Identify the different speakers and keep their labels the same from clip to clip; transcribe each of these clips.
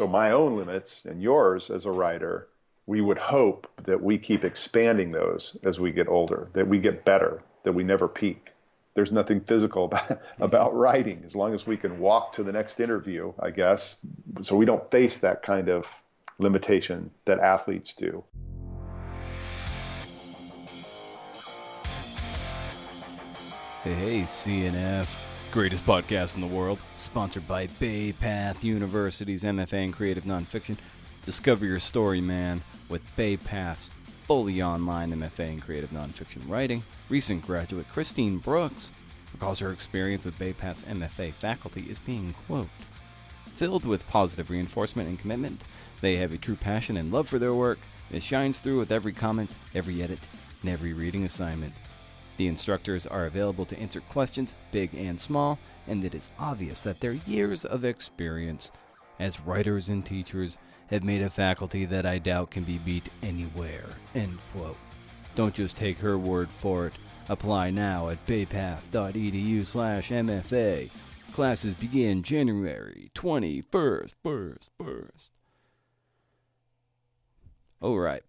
Speaker 1: my own limits and yours as a writer, we would hope that we keep expanding those as we get older, that we get better, that we never peak. There's nothing physical about writing as long as we can walk to the next interview, I guess. So we don't face that kind of limitation that athletes do.
Speaker 2: Hey, CNF, greatest podcast in the world, sponsored by Bay Path University's MFA in Creative Nonfiction. Discover your story, man, with Bay Path's fully online MFA in Creative Nonfiction Writing. Recent graduate Christine Brooks recalls her experience with Bay Path's MFA faculty as being, quote, filled with positive reinforcement and commitment. They have a true passion and love for their work. It shines through with every comment, every edit, and every reading assignment. The instructors are available to answer questions, big and small, and it is obvious that their years of experience as writers and teachers have made a faculty that I doubt can be beat anywhere, end quote. Don't just take her word for it. Apply now at baypath.edu/MFA. Classes begin January 21st. All right.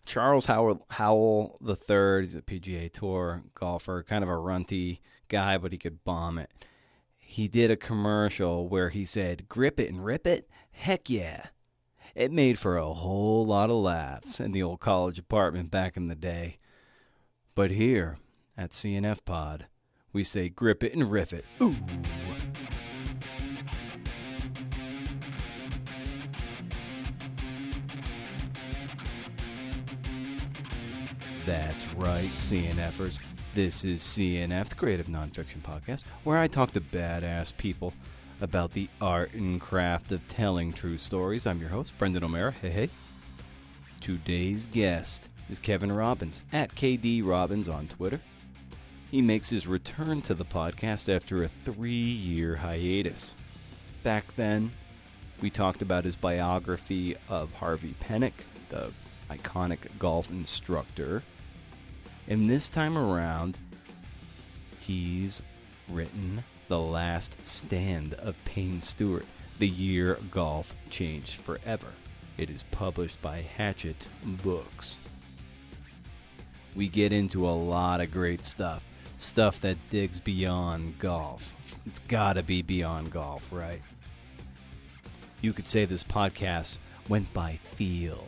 Speaker 2: Charles Howell III, he's a PGA Tour golfer, kind of a runty guy, but he could bomb it. He did a commercial where he said, "Grip it and rip it? Heck yeah." It made for a whole lot of laughs in the old college apartment back in the day. But here, at CNF Pod, we say grip it and riff it. Ooh. That's right, CNFers. This is CNF, the Creative Nonfiction Podcast, where I talk to badass people about the art and craft of telling true stories. I'm your host, Brendan O'Mara. Hey. Today's guest is Kevin Robbins, at KD Robbins on Twitter. He makes his return to the podcast after a 3-year hiatus. Back then, we talked about his biography of Harvey Penick, the iconic golf instructor. And this time around, he's written The Last Stand of Payne Stewart, the year golf changed forever. It is published by Hachette Books. We get into a lot of great stuff that digs beyond golf. It's gotta be beyond golf, right? You could say this podcast went by feel.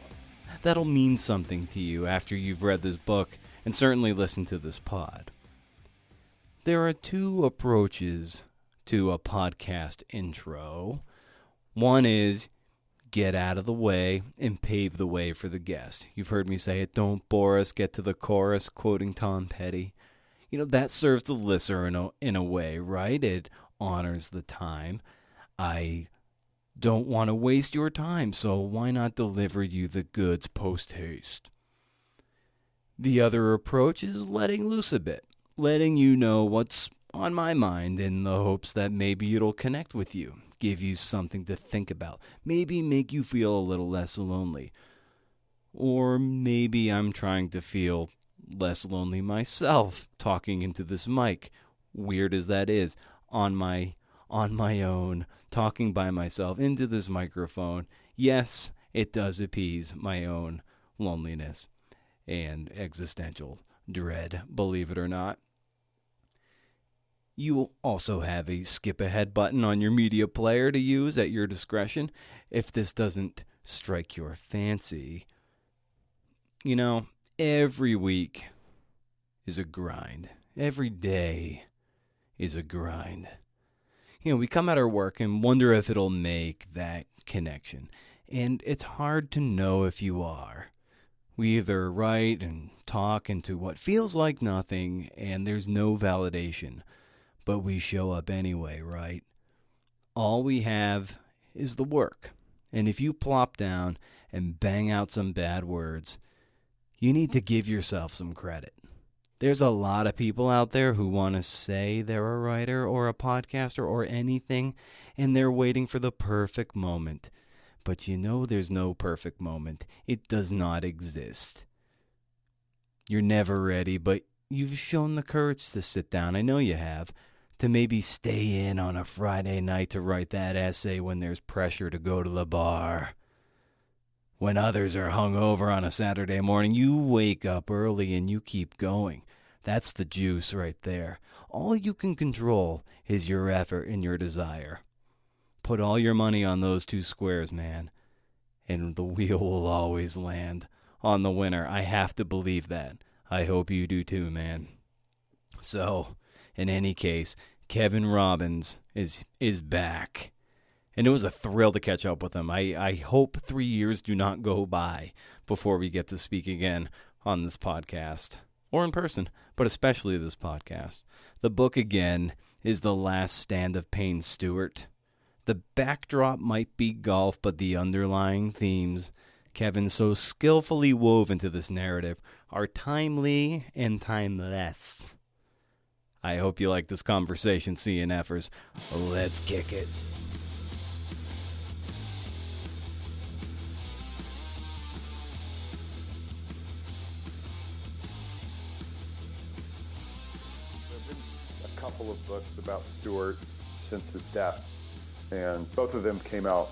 Speaker 2: That'll mean something to you after you've read this book and certainly listened to this pod. There are two approaches to a podcast intro. One is get out of the way and pave the way for the guest. You've heard me say it, don't bore us, get to the chorus, quoting Tom Petty. That serves the listener in a way, right? It honors the time. I don't want to waste your time, so why not deliver you the goods post-haste? The other approach is letting loose a bit, letting you know what's on my mind in the hopes that maybe it'll connect with you, give you something to think about, maybe make you feel a little less lonely. Or maybe I'm trying to feel less lonely myself talking into this mic, weird as that is, on my own, talking by myself into this microphone. Yes, it does appease my own loneliness and existential dread, believe it or not. You will also have a skip ahead button on your media player to use at your discretion if this doesn't strike your fancy. Every week is a grind. Every day is a grind. We come at our work and wonder if it'll make that connection. And it's hard to know if you are. We either write and talk into what feels like nothing, and there's no validation, but we show up anyway, right? All we have is the work. And if you plop down and bang out some bad words, you need to give yourself some credit. There's a lot of people out there who want to say they're a writer or a podcaster or anything, and they're waiting for the perfect moment. But there's no perfect moment. It does not exist. You're never ready, but you've shown the courage to sit down, I know you have, to maybe stay in on a Friday night to write that essay when there's pressure to go to the bar. When others are hungover on a Saturday morning, you wake up early and you keep going. That's the juice right there. All you can control is your effort and your desire. Put all your money on those two squares, man, and the wheel will always land on the winner. I have to believe that. I hope you do too, man. So, in any case, Kevin Robbins is back. And it was a thrill to catch up with him. I hope 3 years do not go by before we get to speak again on this podcast. Or in person, but especially this podcast. The book, again, is The Last Stand of Payne, Stewart. The backdrop might be golf, but the underlying themes Kevin so skillfully wove into this narrative are timely and timeless. I hope you like this conversation, CNFers. Let's kick it.
Speaker 1: Couple of books about Stewart since his death, and both of them came out,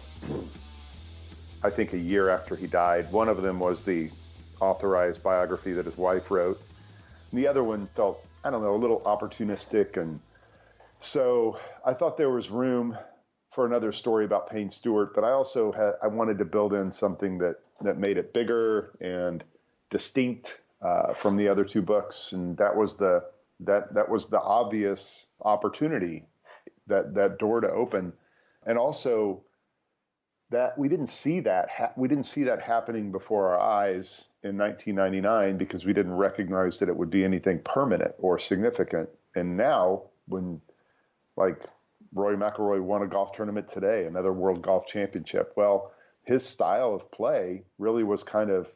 Speaker 1: I think, a year after he died. One of them was the authorized biography that his wife wrote, and the other one felt, I don't know, a little opportunistic, and so I thought there was room for another story about Payne Stewart, but I also I wanted to build in something that made it bigger and distinct from the other two books, and that was the obvious opportunity, that door to open. And also that we didn't see that happening before our eyes in 1999 because we didn't recognize that it would be anything permanent or significant. And now, when, like, Rory McIlroy won a golf tournament today, another World Golf Championship, well, his style of play really was kind of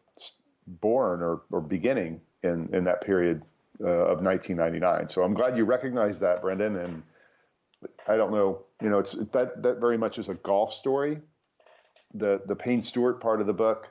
Speaker 1: born or beginning in that period of 1999. So I'm glad you recognize that, Brendan. And I don't know, it's that very much is a golf story. The Payne Stewart part of the book,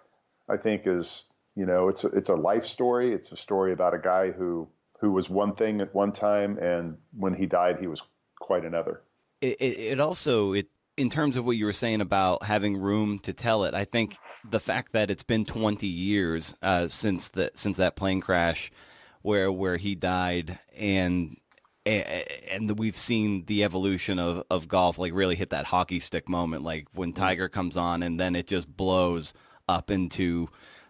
Speaker 1: I think, is, it's a life story. It's a story about a guy who was one thing at one time, and when he died, he was quite another.
Speaker 2: It also, in terms of what you were saying about having room to tell it, I think the fact that it's been 20 years since that plane crash where he died, and we've seen the evolution of golf, like, really hit that hockey stick moment, like when Tiger comes on and then it just blows up into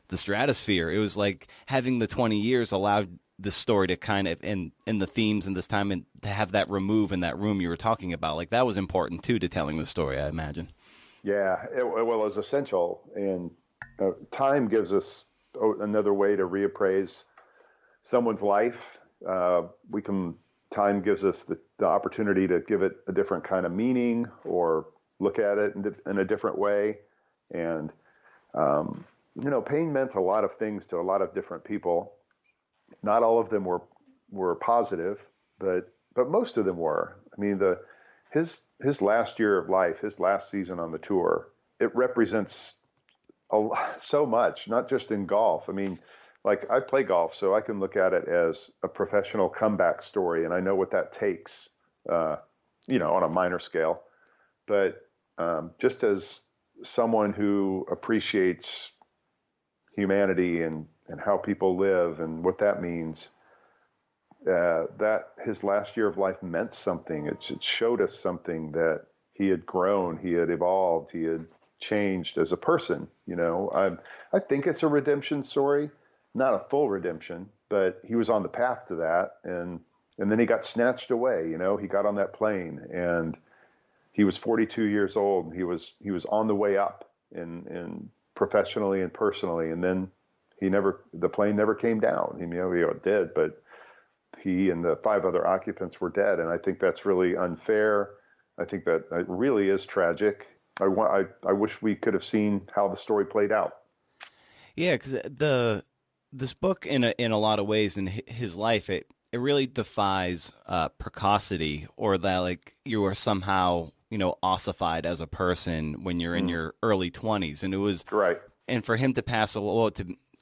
Speaker 2: the stratosphere. It was like having the 20 years allowed the story to kind of, in the themes in this time, and to have that remove in that room you were talking about, like, that was important too to telling the story, I imagine. Yeah,
Speaker 1: it was essential, and time gives us another way to reappraise someone's life. Time gives us the opportunity to give it a different kind of meaning or look at it in a different way. And, Payne meant a lot of things to a lot of different people. Not all of them were positive, but most of them were. I mean, his last year of life, his last season on the tour, it represents so much, not just in golf. I mean, like, I play golf, so I can look at it as a professional comeback story, and I know what that takes, on a minor scale. But just as someone who appreciates humanity and how people live and what that means, that his last year of life meant something. It showed us something, that he had grown, he had evolved, he had changed as a person. I think it's a redemption story. Not a full redemption, but he was on the path to that, and then he got snatched away. He got on that plane, and he was 42 years old, and he was on the way up in professionally and personally, and then the plane never came down. It did, but he and the 5 other occupants were dead, and I think that's really unfair. I think that it really is tragic. I wish we could have seen how the story played out.
Speaker 2: Yeah, because this book, in a lot of ways, in his life, it really defies precocity, or that, like, you are somehow, ossified as a person when you're in your early 20s. And it was
Speaker 1: right.
Speaker 2: And for him to pass away,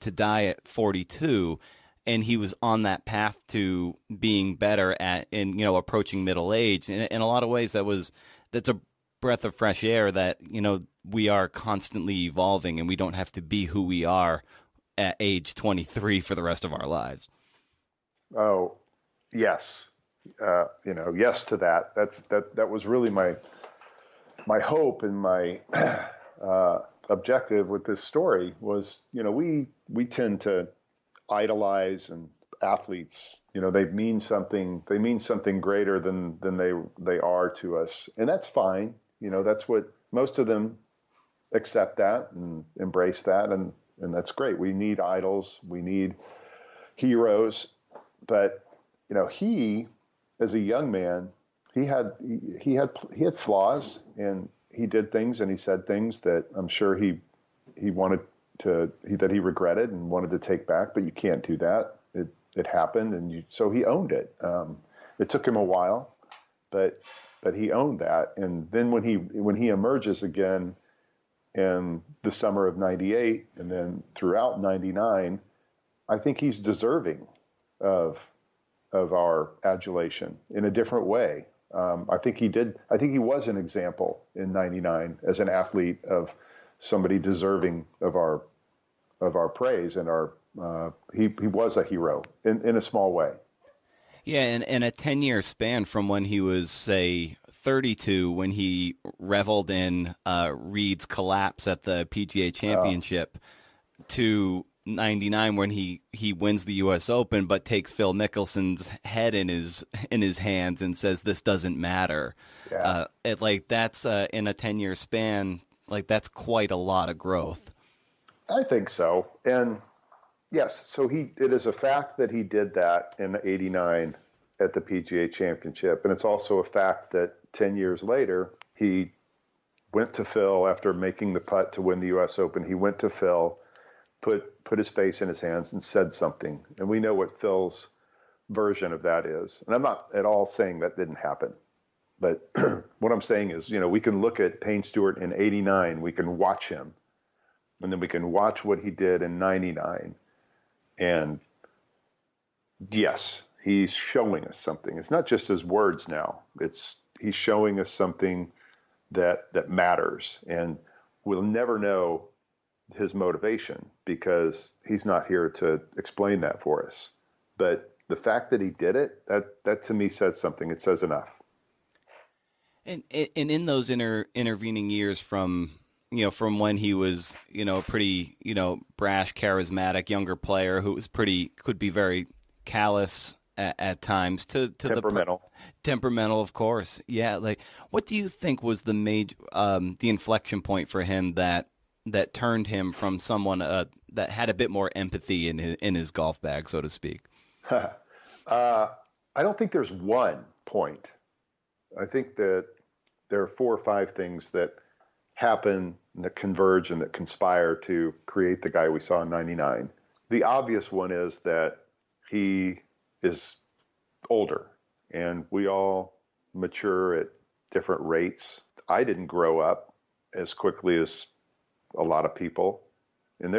Speaker 2: to die at 42, and he was on that path to being better in approaching middle age. In a lot of ways, that's a breath of fresh air that we are constantly evolving, and we don't have to be who we are at age 23 for the rest of our lives.
Speaker 1: Oh, yes. Yes to that. That was really my hope and my objective with this story was, we tend to idolize and athletes, they mean something greater than they are to us. And that's fine. That's what most of them accept that and embrace that. And that's great. We need idols. We need heroes. But, he, as a young man, he had flaws, and he did things and he said things that I'm sure he wanted that he regretted and wanted to take back, but you can't do that. It happened, and so he owned it. It took him a while, but he owned that. And then when he emerges again in the summer of '98, and then throughout '99, I think he's deserving of our adulation in a different way. I think he did. I think he was an example in '99 as an athlete of somebody deserving of our praise, and he was a hero in a small way.
Speaker 2: Yeah, and in a 10-year span from when he was, say, 32, when he reveled in Reed's collapse at the PGA Championship, to '99 when he wins the U.S. Open, but takes Phil Mickelson's head in his hands and says this doesn't matter.
Speaker 1: Yeah.
Speaker 2: That's in a 10-year span. That's quite a lot of growth.
Speaker 1: I think so. And yes, so it is a fact that he did that in '89 at the PGA Championship. And it's also a fact that 10 years later, he went to Phil after making the putt to win the U.S. Open. He went to Phil, put his face in his hands and said something. And we know what Phil's version of that is. And I'm not at all saying that didn't happen. But what I'm saying is, we can look at Payne Stewart in '89, we can watch him, and then we can watch what he did in '99. And yes, he's showing us something. It's not just his words now. He's showing us something that matters. And we'll never know his motivation because he's not here to explain that for us. But the fact that he did it, that to me says something. It says enough.
Speaker 2: And in those intervening years from when he was, a pretty, brash, charismatic younger player who was could be very callous at times to
Speaker 1: temperamental.
Speaker 2: Temperamental, of course. Yeah. What do you think was the major, the inflection point for him that turned him from someone that had a bit more empathy in his golf bag, so to speak?
Speaker 1: I don't think there's one point. I think that there are 4 or 5 things that happen and that converge and that conspire to create the guy we saw in '99. The obvious one is that he is older, and we all mature at different rates. I didn't grow up as quickly as a lot of people. And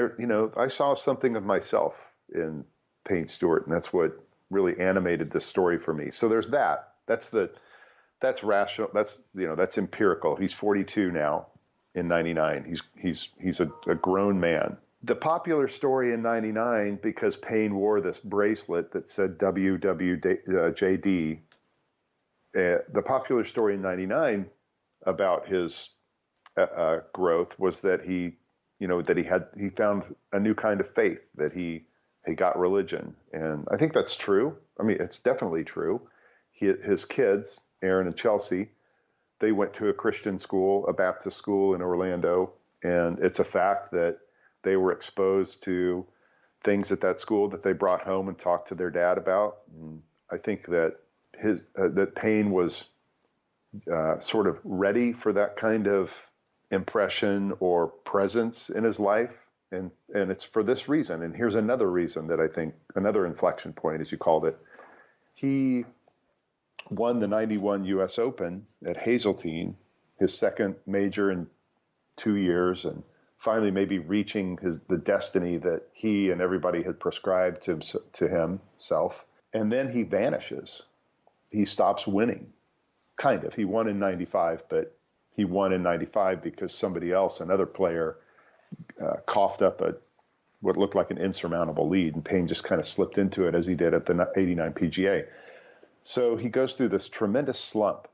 Speaker 1: I saw something of myself in Payne Stewart, and that's what really animated this story for me. So there's that. That's rational. That's empirical. He's 42 now in '99. He's a grown man. The popular story in '99, because Payne wore this bracelet that said WWJD, the popular story in '99 about his growth was that he found a new kind of faith, that he got religion. And I think that's true. I mean, it's definitely true. His kids, Aaron and Chelsea, they went to a Christian school, a Baptist school in Orlando. And it's a fact that they were exposed to things at that school that they brought home and talked to their dad about. And I think that that Payne was sort of ready for that kind of impression or presence in his life. And it's for this reason. And here's another reason that I think, another inflection point, as you called it. He won the '91 U.S. Open at Hazeltine, his second major in 2 years. And finally maybe reaching the destiny that he and everybody had prescribed to himself. And then he vanishes. He stops winning. Kind of. He won in 95, but he won in 95 because somebody else, another player, coughed up what looked like an insurmountable lead, and Payne just kind of slipped into it as he did at the 89 PGA. So he goes through this tremendous slump.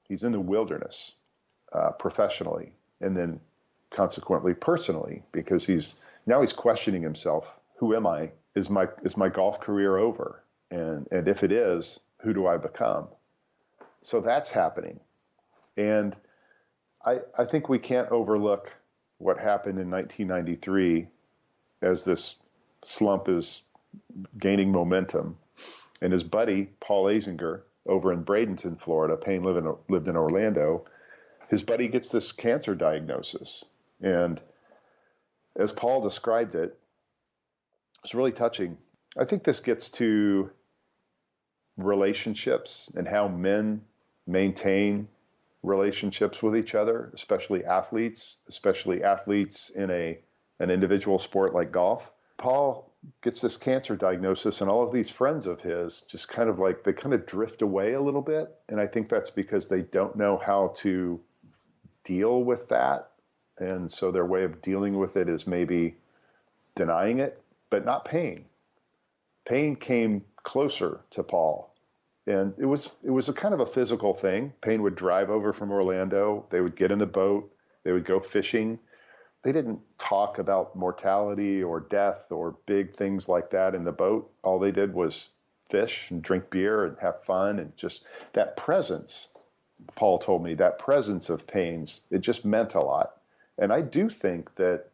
Speaker 1: He's in the wilderness professionally, and then consequently personally, because he's questioning himself. Who am I? Is my golf career over? And if it is, who do I become? So that's happening. And I think we can't overlook what happened in 1993 as this slump is gaining momentum. And his buddy, Paul Azinger, over in Bradenton, Florida, Payne lived in Orlando, his buddy gets this cancer diagnosis. And as Paul described it, it's really touching. I think this gets to relationships and how men maintain relationships with each other, especially athletes in an individual sport like golf. Paul gets this cancer diagnosis, and all of these friends of his just kind of drift away a little bit. And I think that's because they don't know how to deal with that. And so their way of dealing with it is maybe denying it, but not Payne. Payne came closer to Paul. And it was a kind of a physical thing. Payne would drive over from Orlando. They would get in the boat. They would go fishing. They didn't talk about mortality or death or big things like that in the boat. All they did was fish and drink beer and have fun, and just that presence, Paul told me, that presence of Payne's, it just meant a lot. And I do think that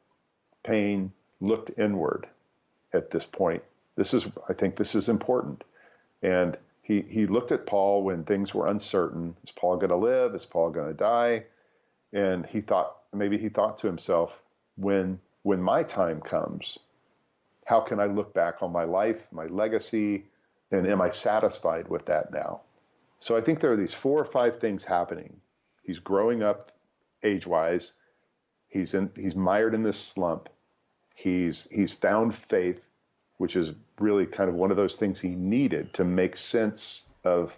Speaker 1: Payne looked inward at this point. I think this is important. And he looked at Paul when things were uncertain. Is Paul going to live? Is Paul going to die? And he thought to himself, when my time comes, how can I look back on my life, my legacy, and am I satisfied with that now? So I think there are these 4 or 5 things happening. He's growing up age-wise. He's mired in this slump. He's found faith, which is really kind of one of those things he needed to make sense of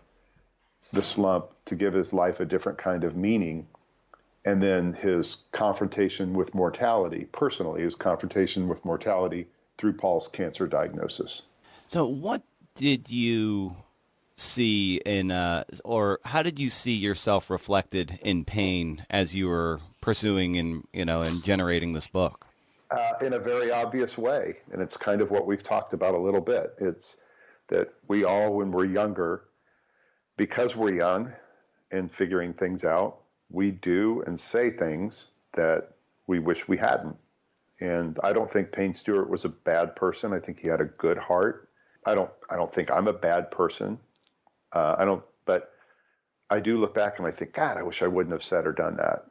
Speaker 1: the slump, to give his life a different kind of meaning. And then his confrontation with mortality, personally, his confrontation with mortality through Paul's cancer diagnosis.
Speaker 2: So what did you see in, or how did you see yourself reflected in Payne as you were pursuing and generating this book?
Speaker 1: In a very obvious way. And it's kind of what we've talked about a little bit. It's that we all, when we're younger, because we're young and figuring things out, we do and say things that we wish we hadn't. And I don't think Payne Stewart was a bad person. I think he had a good heart. I don't think I'm a bad person. But I do look back and I think, God, I wish I wouldn't have said or done that.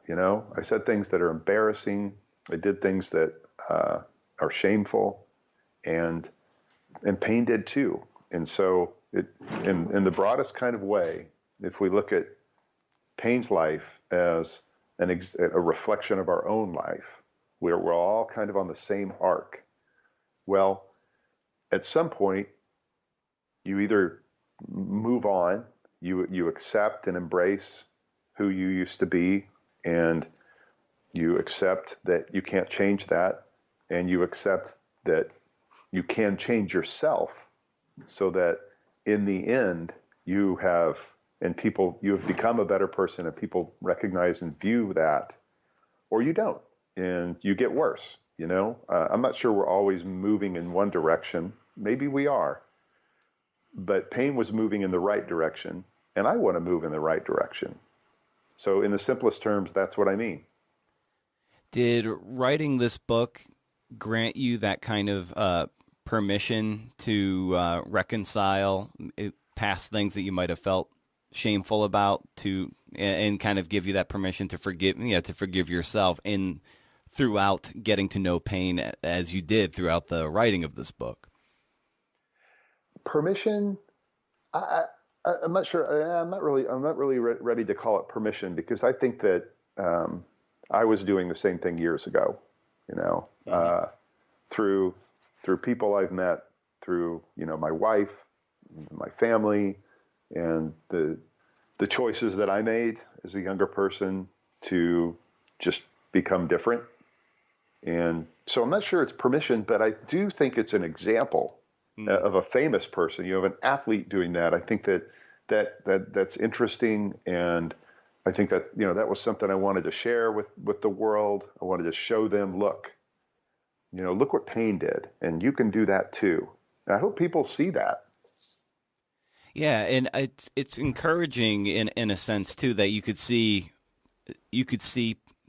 Speaker 1: I said things that are embarrassing. I did things that are shameful, and Payne did too. And so in the broadest kind of way, if we look at Payne's life as a reflection of our own life, where we're all kind of on the same arc, well, at some point, you either move on, you accept and embrace who you used to be, and you accept that you can't change that, and you accept that you can change yourself, so that in the end you have become a better person, and people recognize and view that, or you don't, and you get worse. I'm not sure we're always moving in one direction. Maybe we are, but Payne was moving in the right direction, and I want to move in the right direction. So in the simplest terms, that's what I mean.
Speaker 2: Did writing this book grant you that kind of permission to reconcile past things that you might have felt shameful about, and kind of give you that permission to forgive yourself throughout getting to know Payne as you did throughout the writing of this book?
Speaker 1: Permission, I'm not sure. I'm not really ready to call it permission, because I think that I was doing the same thing years ago. you know, through people I've met, through, you know, my wife, my family, and the choices that I made as a younger person to just become different. And so I'm not sure it's permission, but I do think it's an example of a famous person. You have an athlete doing that. I think that's interesting, and I think that, you know, that was something I wanted to share with the world. I wanted to show them, look, you know, look what Payne did, and you can do that too. And I hope people see that.
Speaker 2: Yeah, and it's encouraging in a sense too that you could see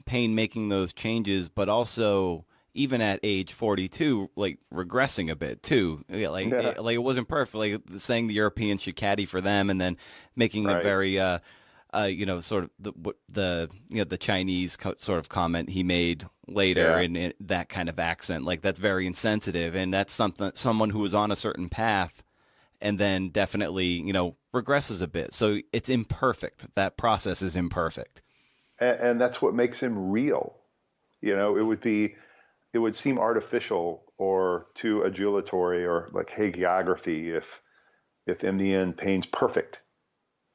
Speaker 2: Payne making those changes, but also even at age 42, like regressing a bit too. It wasn't perfect. Like saying the Europeans should caddy for them, and then making the very sort of the Chinese sort of comment he made later in that kind of accent. Like that's very insensitive, and that's someone who was on a certain path and then definitely, you know, regresses a bit. So it's imperfect. That process is imperfect.
Speaker 1: And that's what makes him real. You know, it would seem artificial or too adulatory or like hagiography if in the end Payne's perfect.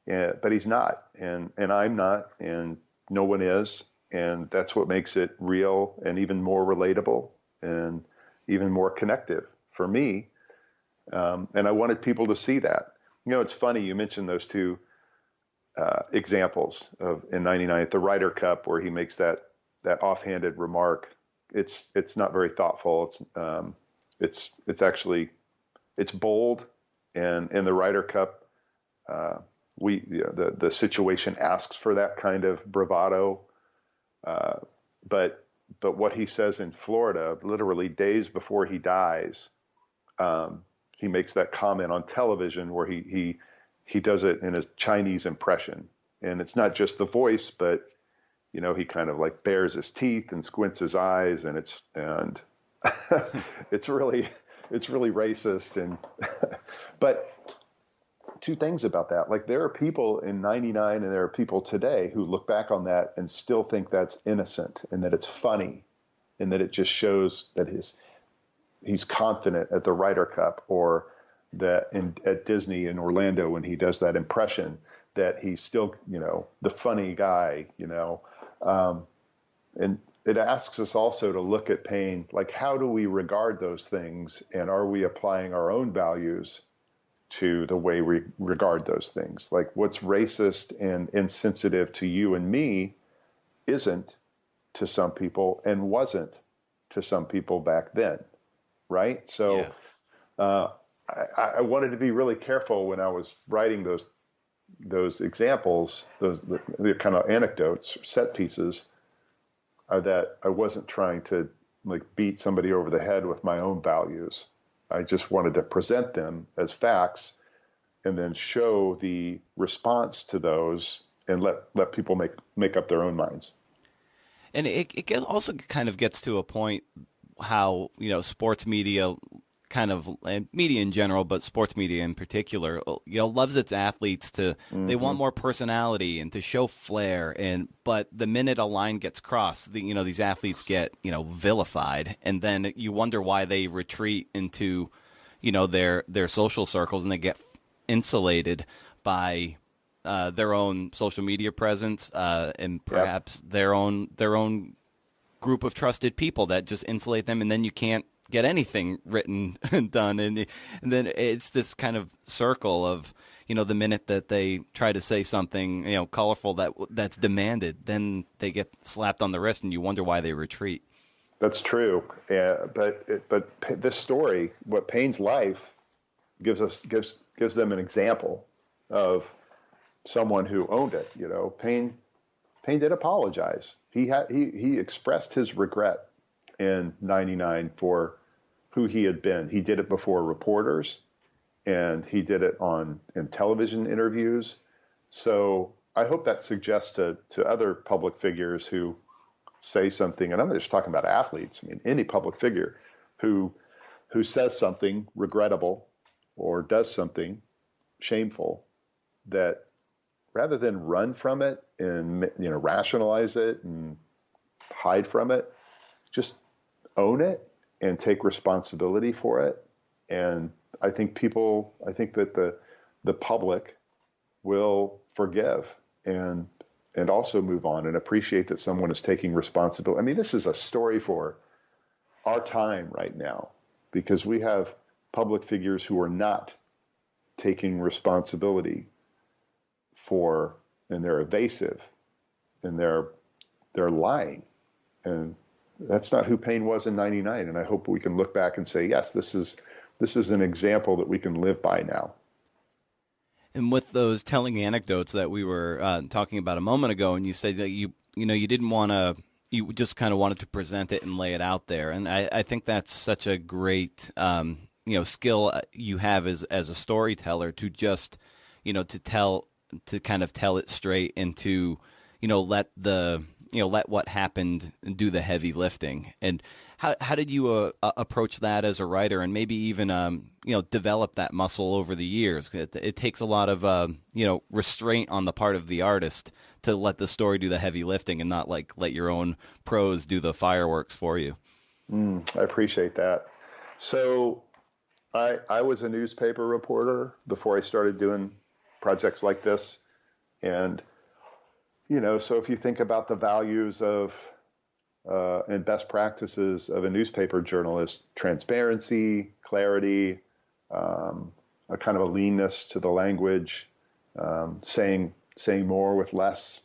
Speaker 1: Yeah, but he's not, and I'm not, and no one is, and that's what makes it real and even more relatable and even more connective for me. And I wanted people to see that. You know, it's funny you mentioned those two examples of in '99 at the Ryder Cup where he makes that offhanded remark. It's not very thoughtful. It's actually bold, and in the Ryder Cup, the situation asks for that kind of bravado. But what he says in Florida, literally days before he dies, he makes that comment on television where he does it in his Chinese impression, and it's not just the voice, but you know, he kind of like bares his teeth and squints his eyes, and it's really racist. And but two things about that, like there are people in '99 and there are people today who look back on that and still think that's innocent and that it's funny and that it just shows that he's confident at the Ryder Cup, or that at Disney in Orlando when he does that impression, that he's still, you know, the funny guy, you know. And it asks us also to look at Payne, like how do we regard those things, and are we applying our own values to the way we regard those things? Like what's racist and insensitive to you and me isn't to some people and wasn't to some people back then. Right. So, I wanted to be really careful when I was writing those examples, the kind of anecdotes, set pieces, that I wasn't trying to like beat somebody over the head with my own values. I just wanted to present them as facts and then show the response to those and let people make up their own minds.
Speaker 2: And it also kind of gets to a point how, you know, sports media kind of, and media in general, but sports media in particular, you know, loves its athletes to, they want more personality and to show flair. But the minute a line gets crossed, these athletes get, you know, vilified. And then you wonder why they retreat into, you know, their social circles, and they get insulated by their own social media presence, and perhaps their own group of trusted people that just insulate them, and then you can't get anything written and done, and then it's this kind of circle of, you know, the minute that they try to say something, you know, colorful that's demanded, then they get slapped on the wrist, and you wonder why they retreat.
Speaker 1: That's true, but this story, what Payne's life gives them an example of someone who owned it. You know, Payne did apologize. He expressed his regret in '99 for who he had been. He did it before reporters, and he did it in television interviews. So I hope that suggests to other public figures who say something, and I'm not just talking about athletes, I mean any public figure who says something regrettable or does something shameful, that rather than run from it and, you know, rationalize it and hide from it, just own it and take responsibility for it. And I think that the public will forgive and also move on and appreciate that someone is taking responsibility. I mean, this is a story for our time right now, because we have public figures who are not taking responsibility for, and they're evasive, and they're lying. And that's not who Payne was in '99. And I hope we can look back and say, yes, this is an example that we can live by now.
Speaker 2: And with those telling anecdotes that we were talking about a moment ago, and you said that you didn't want to, you just kind of wanted to present it and lay it out there. And I think that's such a great, skill you have as a storyteller, to just, to kind of tell it straight and to, let what happened do the heavy lifting. And how did you approach that as a writer, and maybe even develop that muscle over the years? It takes a lot of restraint on the part of the artist to let the story do the heavy lifting and not let your own prose do the fireworks for you.
Speaker 1: I appreciate that. So I was a newspaper reporter before I started doing projects like this, and so if you think about the values of and best practices of a newspaper journalist: transparency, clarity, a kind of a leanness to the language, saying more with less.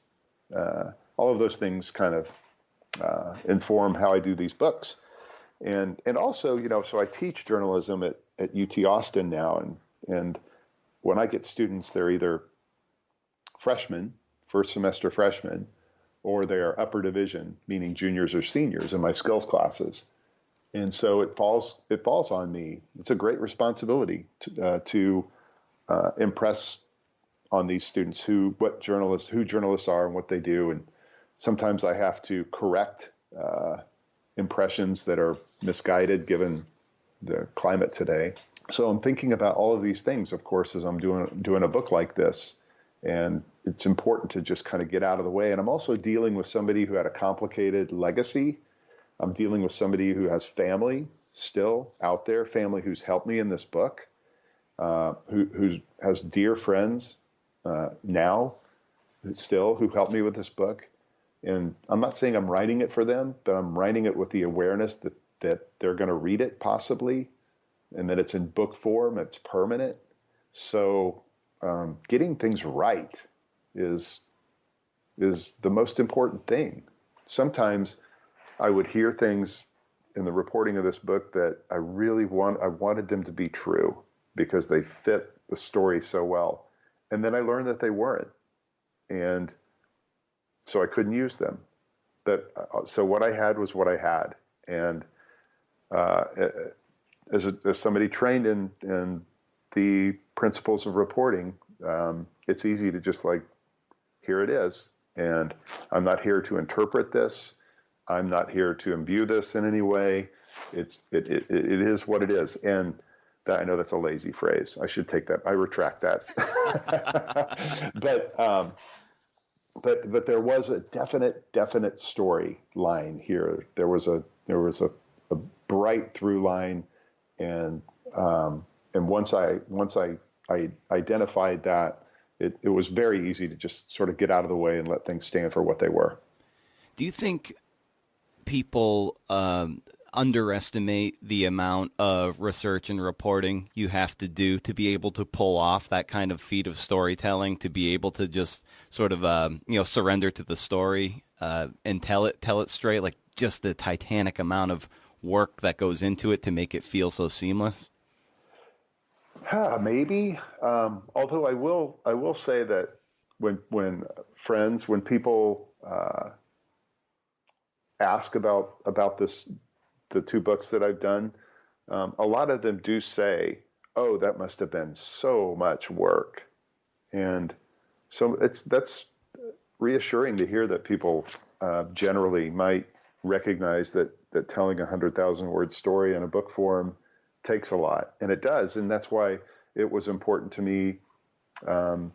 Speaker 1: All of those things kind of inform how I do these books. And also, so I teach journalism at UT Austin now, and when I get students, they're either freshmen, first semester freshmen, or they're upper division, meaning juniors or seniors in my skills classes. And so it falls on me. It's a great responsibility to impress on these students who journalists are and what they do. And sometimes I have to correct impressions that are misguided given the climate today. So I'm thinking about all of these things, of course, as I'm doing a book like this. And it's important to just kind of get out of the way. And I'm also dealing with somebody who had a complicated legacy. I'm dealing with somebody who has family still out there, family who's helped me in this book, who has dear friends now still who helped me with this book. And I'm not saying I'm writing it for them, but I'm writing it with the awareness that they're going to read it possibly, and that it's in book form, it's permanent. So getting things right is the most important thing. Sometimes I would hear things in the reporting of this book that I wanted them to be true because they fit the story so well. And then I learned that they weren't. And so I couldn't use them. So what I had was what I had. And as somebody trained in the principles of reporting, it's easy to just here it is. And I'm not here to interpret this. I'm not here to imbue this in any way. It is what it is. And I know that's a lazy phrase. I should take that. I retract that. But there was a definite story line here. There was a bright through line, and once I identified that, it was very easy to just sort of get out of the way and let things stand for what they were.
Speaker 2: Do you think people underestimate the amount of research and reporting you have to do to be able to pull off that kind of feat of storytelling, to be able to just sort of surrender to the story and tell it straight, like just the titanic amount of work that goes into it to make it feel so seamless?
Speaker 1: Maybe. Although I will say that when people ask about the two books that I've done, a lot of them do say, "Oh, that must have been so much work," and so that's reassuring to hear that people generally might recognize that telling 100,000 word story in a book form takes a lot, and it does, and that's why it was important to me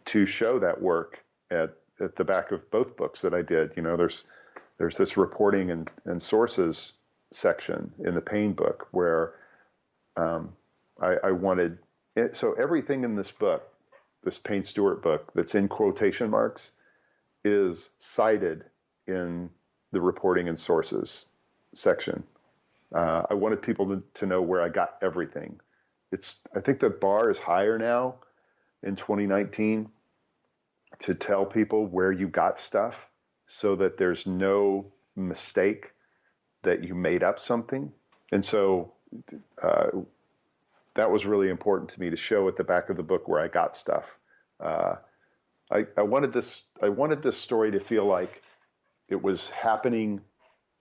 Speaker 1: to show that work at the back of both books that I did. There's this reporting and sources section in the Payne book where I wanted it. So everything in this book, this Payne Stewart book that's in quotation marks, is cited in the reporting and sources section. I wanted people to know where I got everything. I think the bar is higher now in 2019 to tell people where you got stuff so that there's no mistake that you made up something. And so that was really important to me to show at the back of the book where I got stuff. I wanted this story to feel like it was happening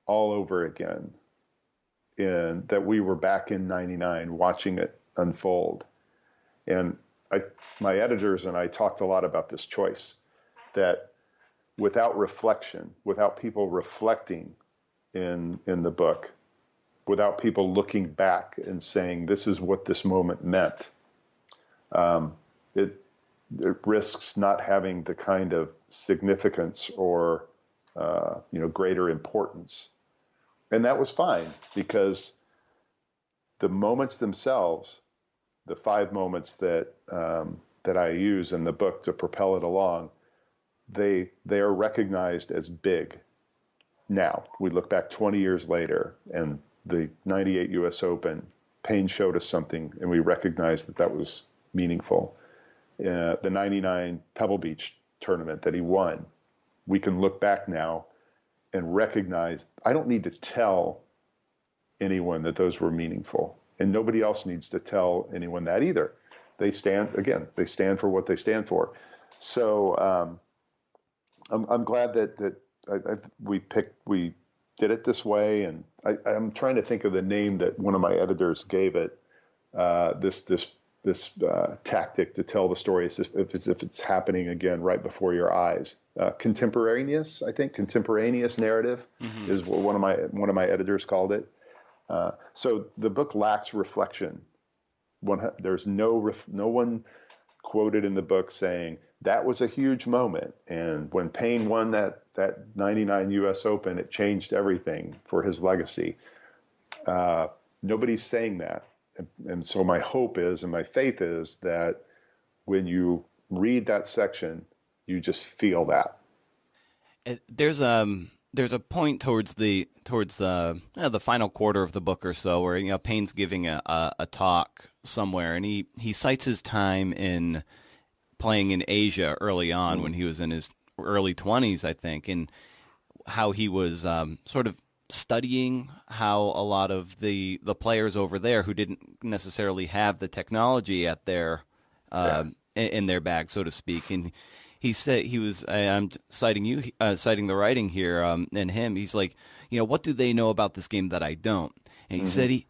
Speaker 1: all over again, and that we were back in '99 watching it unfold. And my editors and I talked a lot about this choice, that without reflection, without people reflecting in the book, without people looking back and saying, this is what this moment meant, it risks not having the kind of significance or greater importance. And that was fine, because the moments themselves, the 5 moments that I use in the book to propel it along, they are recognized as big. Now we look back 20 years later, and the '98 U.S. Open, Payne showed us something, and we recognized that was meaningful. The '99 Pebble Beach tournament that he won, we can look back now and recognize, I don't need to tell anyone that those were meaningful, and nobody else needs to tell anyone that either. They stand for what they stand for. So I'm glad that we did it this way, and I'm trying to think of the name that one of my editors gave it. This tactic to tell the story as if it's happening again right before your eyes. Contemporaneous narrative is what one of my editors called it. So the book lacks reflection. There's no one quoted in the book saying that was a huge moment, and when Payne won that '99 U.S. Open, it changed everything for his legacy. Nobody's saying that. And so my hope is, and my faith is, that when you read that section, you just feel that.
Speaker 2: There's a point towards the final quarter of the book or so where Payne's giving a talk somewhere, and he cites his time in playing in Asia early on when he was in his early 20s, I think, and how he was sort of studying how a lot of the players over there who didn't necessarily have the technology at their in their bag, so to speak. And he said I'm citing the writing here, and him. He's like, what do they know about this game that I don't? And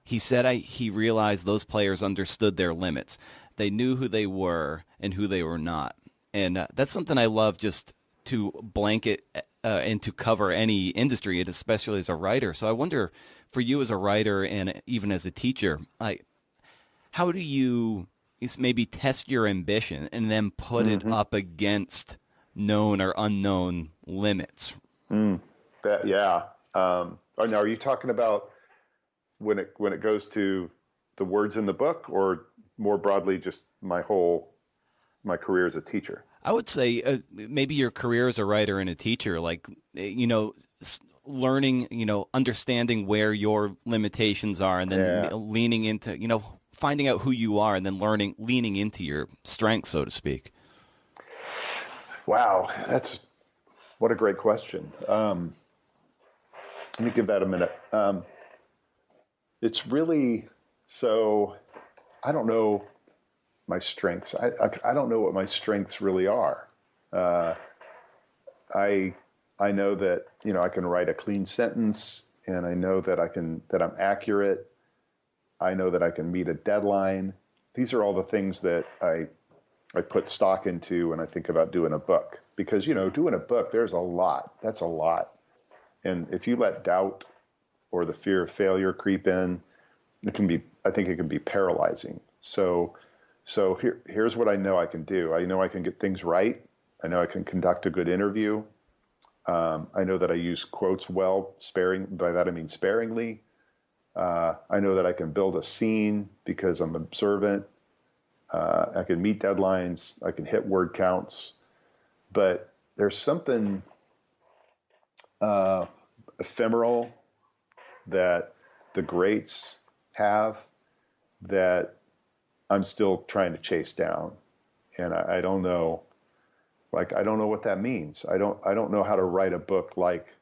Speaker 2: he said he realized those players understood their limits. They knew who they were and who they were not. And that's something I love, just to blanket and to cover any industry, and especially as a writer. So I wonder, for you as a writer and even as a teacher, how do you maybe test your ambition and then put it up against known or unknown limits?
Speaker 1: Now, are you talking about when it goes to the words in the book, or more broadly just my career as a teacher?
Speaker 2: I would say maybe your career as a writer and a teacher, learning, understanding where your limitations are, and then leaning into, finding out who you are, and then leaning into your strengths, so to speak.
Speaker 1: Wow, what a great question. Let me give that a minute. It's really, so I don't know my strengths. I don't know what my strengths really are. I know that, I can write a clean sentence, and I know that that I'm accurate. I know that I can meet a deadline. These are all the things that I put stock into when I think about doing a book, because, doing a book, that's a lot. And if you let doubt or the fear of failure creep in, I think it can be paralyzing. So here's what I know I can do. I know I can get things right. I know I can conduct a good interview. I know that I use quotes well, by that I mean sparingly. I know that I can build a scene because I'm observant. I can meet deadlines. I can hit word counts. But there's something ephemeral that the greats have that I'm still trying to chase down. And I don't know, I don't know what that means. I don't know how to write a book like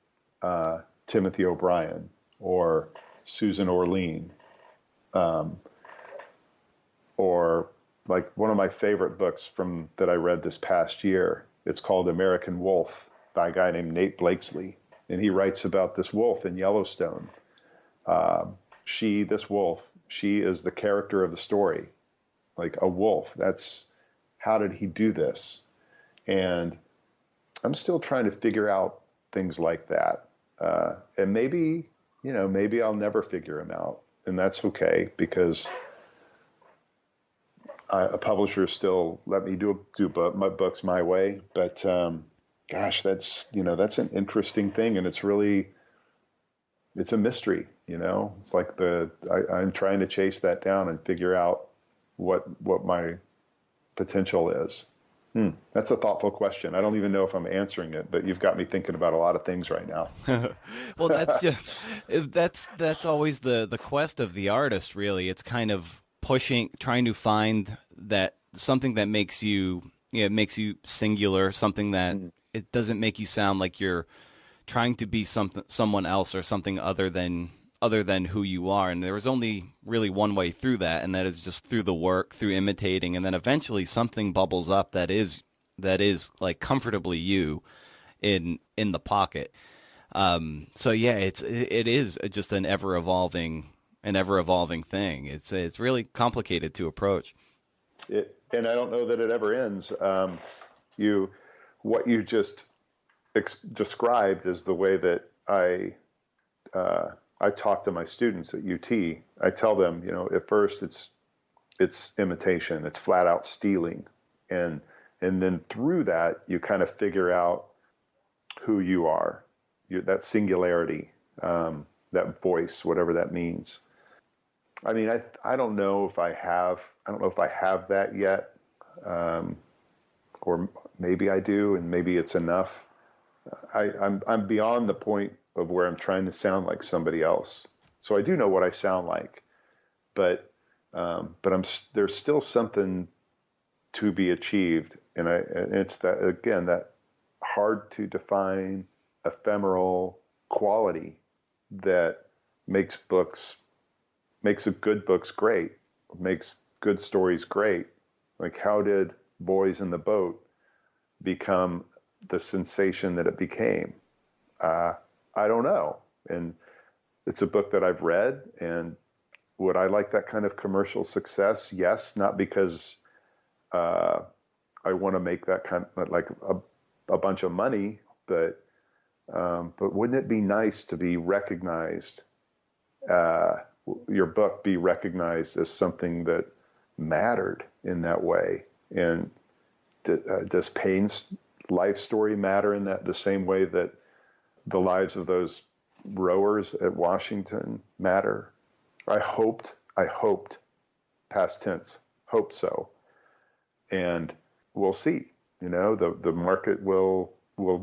Speaker 1: Timothy O'Brien or Susan Orlean, or like one of my favorite books that I read this past year. It's called American Wolf by a guy named Nate Blakesley. And he writes about this wolf in Yellowstone. This wolf, she is the character of the story, like a wolf. How did he do this? And I'm still trying to figure out things like that. And maybe I'll never figure them out. And that's okay, because a publisher still let me do my books my way. But gosh, that's an interesting thing, and it's a mystery. It's like I'm trying to chase that down and figure out what my potential is. That's a thoughtful question. I don't even know if I'm answering it, but you've got me thinking about a lot of things right now.
Speaker 2: Well, that's always the quest of the artist, really. It's kind of trying to find that something that makes you singular, something that it doesn't make you sound like you're trying to be someone else or something other than who you are. And there is only really one way through that, and that is just through the work, through imitating, and then eventually something bubbles up that is like comfortably you in the pocket. So yeah, it is just an ever evolving thing. It's really complicated to approach.
Speaker 1: And I don't know that it ever ends. What you just described is the way that I talk to my students at UT. I tell them, at first it's imitation, it's flat out stealing, and then through that you kind of figure out who you are, that singularity, that voice, whatever that means. I mean, I don't know if I have that yet, or maybe I do, and maybe it's enough. I'm beyond the point of where I'm trying to sound like somebody else. So I do know what I sound like, but there's still something to be achieved, and it's that hard to define ephemeral quality that makes good books great, makes good stories great. Like, how did Boys in the Boat become the sensation that it became? I don't know. And it's a book that I've read, and would I like that kind of commercial success? Yes, not because I want to make that kind of like a bunch of money, but wouldn't it be nice to be recognized, your book be recognized as something that mattered in that way? And does Payne's life story matter in that the same way that the lives of those rowers at Washington matter? I hoped, past tense, hoped so. And we'll see, the market will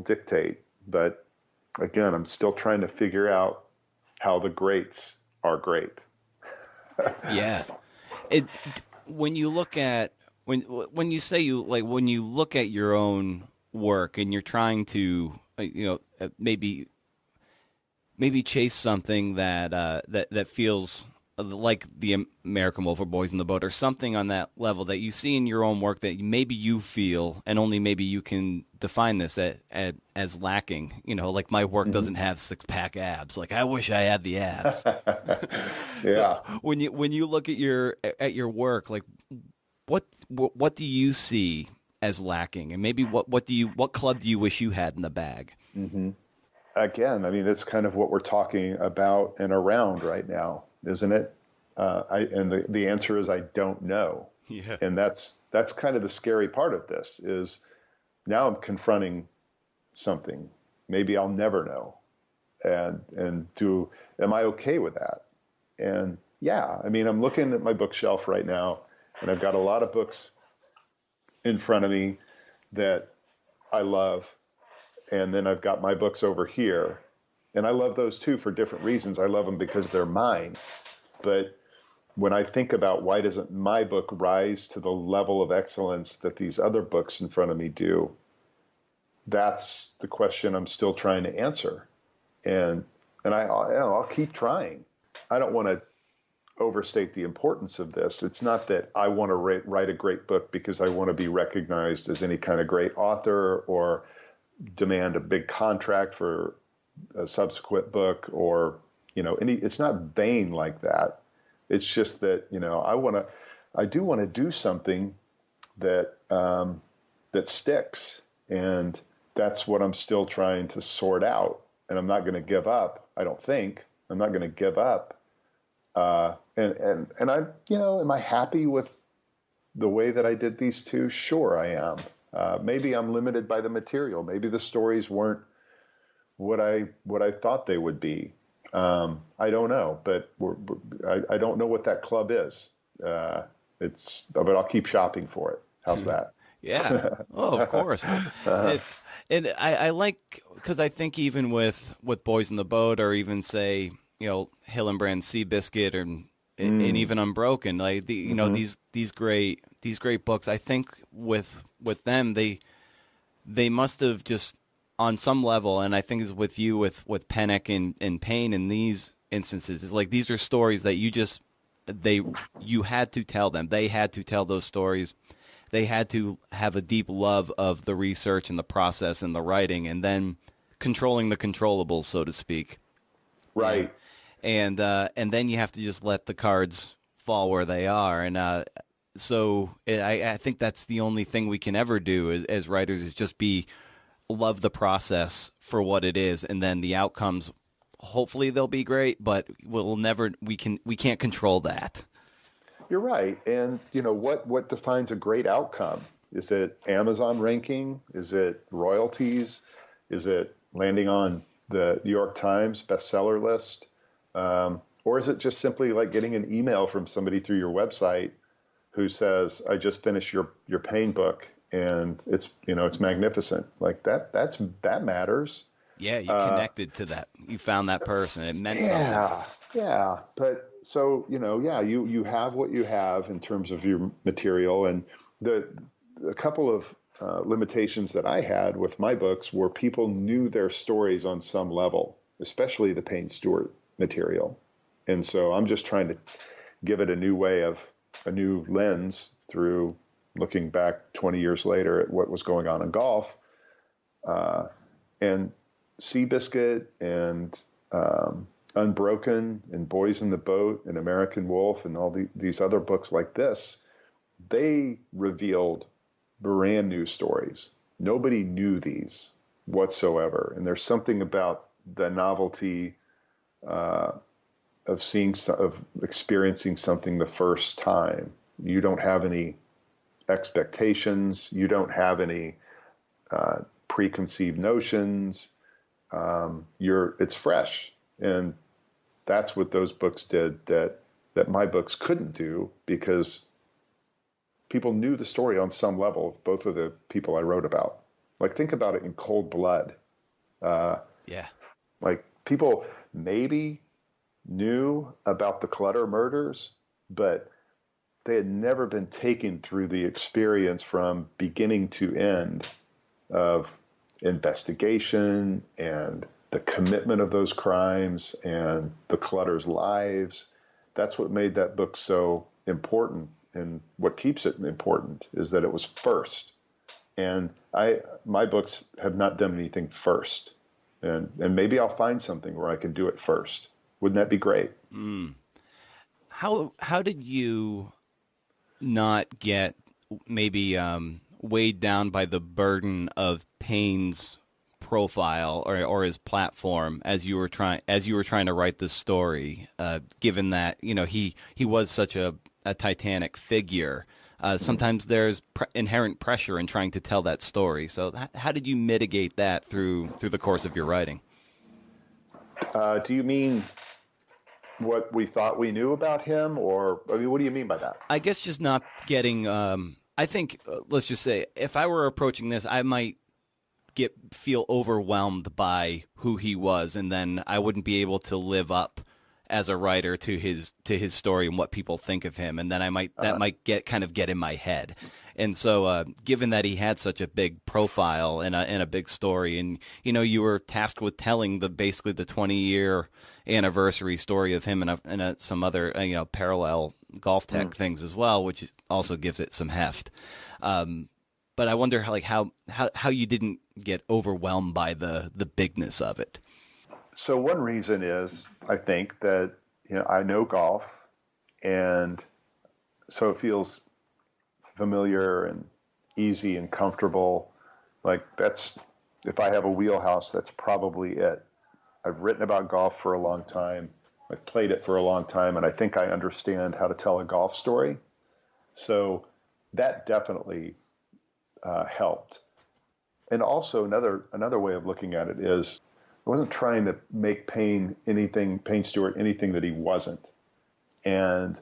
Speaker 1: dictate. But again, I'm still trying to figure out how the greats are great.
Speaker 2: Yeah. When you look at, when you look at your own work and you're trying to, maybe chase something that feels like the American Wolf or Boys in the Boat, or something on that level that you see in your own work that maybe you feel, and only maybe you can define this as lacking. Like my work doesn't have 6-pack abs. Like, I wish I had the abs.
Speaker 1: Yeah.
Speaker 2: So when you look at your work, like what do you see as lacking, and maybe what club do you wish you had in the bag?
Speaker 1: Mm-hmm. Again, I mean, it's kind of what we're talking about and around right now, isn't it? And the answer is I don't know.
Speaker 2: Yeah.
Speaker 1: And that's kind of the scary part of this, is now I'm confronting something. Maybe I'll never know. And am I okay with that? And yeah, I mean, I'm looking at my bookshelf right now, and I've got a lot of books in front of me that I love. And then I've got my books over here. And I love those too for different reasons. I love them because they're mine. But when I think about why doesn't my book rise to the level of excellence that these other books in front of me do, that's the question I'm still trying to answer. And I'll keep trying. I don't want to overstate the importance of this. It's not that I want to write a great book because I want to be recognized as any kind of great author or demand a big contract for a subsequent book or, it's not vain like that. It's just that, I do want to do something that, that sticks. And that's what I'm still trying to sort out. And I'm not going to give up. I don't think I'm not going to give up. And I, am I happy with the way that I did these two? Sure, I am. Maybe I'm limited by the material. Maybe the stories weren't what I thought they would be. I don't know, but I don't know what that club is. But I'll keep shopping for it. How's that?
Speaker 2: Yeah. Oh, of course. And I like, because I think even with Boys in the Boat, or even say, Hillenbrand, Seabiscuit, and even Unbroken, like these great books. I think with them, they must have just on some level, and I think it's with you with Pennock and Payne in these instances, is like these are stories that you had to tell them. They had to tell those stories. They had to have a deep love of the research and the process and the writing, and then controlling the controllables, so to speak.
Speaker 1: Right.
Speaker 2: And then you have to just let the cards fall where they are. And so I think that's the only thing we can ever do as writers, is just love the process for what it is, and then the outcomes. Hopefully they'll be great, but we can't control that.
Speaker 1: You're right. And what defines a great outcome? Is it Amazon ranking? Is it royalties? Is it landing on the New York Times bestseller list? Or is it just simply like getting an email from somebody through your website who says, I just finished your Payne book and it's magnificent. Like that matters.
Speaker 2: Yeah. You connected to that. You found that person. It meant something.
Speaker 1: Yeah. But so, you have what you have in terms of your material, and a couple of limitations that I had with my books were people knew their stories on some level, especially the Payne Stewart material. And so I'm just trying to give it a new lens through looking back 20 years later at what was going on in golf. And Seabiscuit and Unbroken and Boys in the Boat and American Wolf and all these other books like this, they revealed brand new stories. Nobody knew these whatsoever. And there's something about the novelty of experiencing something the first time. You don't have any expectations. You don't have any preconceived notions. It's fresh. And that's what those books did that my books couldn't do, because people knew the story on some level, both of the people I wrote about. Like, think about it in Cold Blood.
Speaker 2: Yeah.
Speaker 1: Like, people maybe knew about the Clutter murders, but they had never been taken through the experience from beginning to end of investigation and the commitment of those crimes and the Clutter's lives. That's what made that book so important, and what keeps it important is that it was first. And my books have not done anything first, and maybe I'll find something where I can do it first. Wouldn't that be great?
Speaker 2: How did you not get maybe weighed down by the burden of Payne's profile or his platform as you were trying to write this story, given that he was such a titanic figure? Sometimes there's inherent pressure in trying to tell that story. So how did you mitigate that through the course of your writing?
Speaker 1: Do you mean what we thought we knew about him, or I mean, what do you mean by that?
Speaker 2: I guess just not getting. I think let's just say if I were approaching this, I might feel overwhelmed by who he was, and then I wouldn't be able to live up as a writer to his story and what people think of him, and then that might get in my head. And so, given that he had such a big profile and a big story, and you were tasked with telling basically the 20-year anniversary story of him and some other parallel golf tech things as well, which also gives it some heft. But I wonder how you didn't get overwhelmed by the bigness of it.
Speaker 1: So one reason is, I think, that I know golf, and so it feels familiar and easy and comfortable. Like if I have a wheelhouse, that's probably it. I've written about golf for a long time. I've played it for a long time, and I think I understand how to tell a golf story. So that definitely helped. And also another way of looking at it is, I wasn't trying to make Payne Stewart anything that he wasn't. And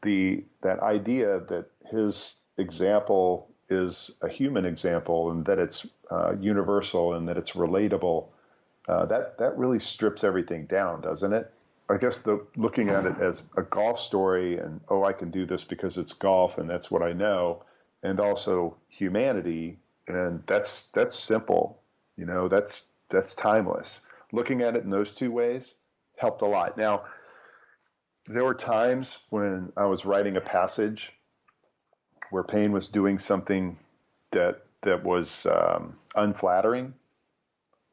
Speaker 1: that idea that his example is a human example, and that it's universal, and that it's relatable, that really strips everything down, doesn't it? I guess looking at it as a golf story, and I can do this because it's golf and that's what I know, and also humanity, and that's simple, that's timeless. Looking at it in those two ways helped a lot. Now, there were times when I was writing a passage where Payne was doing something that was unflattering.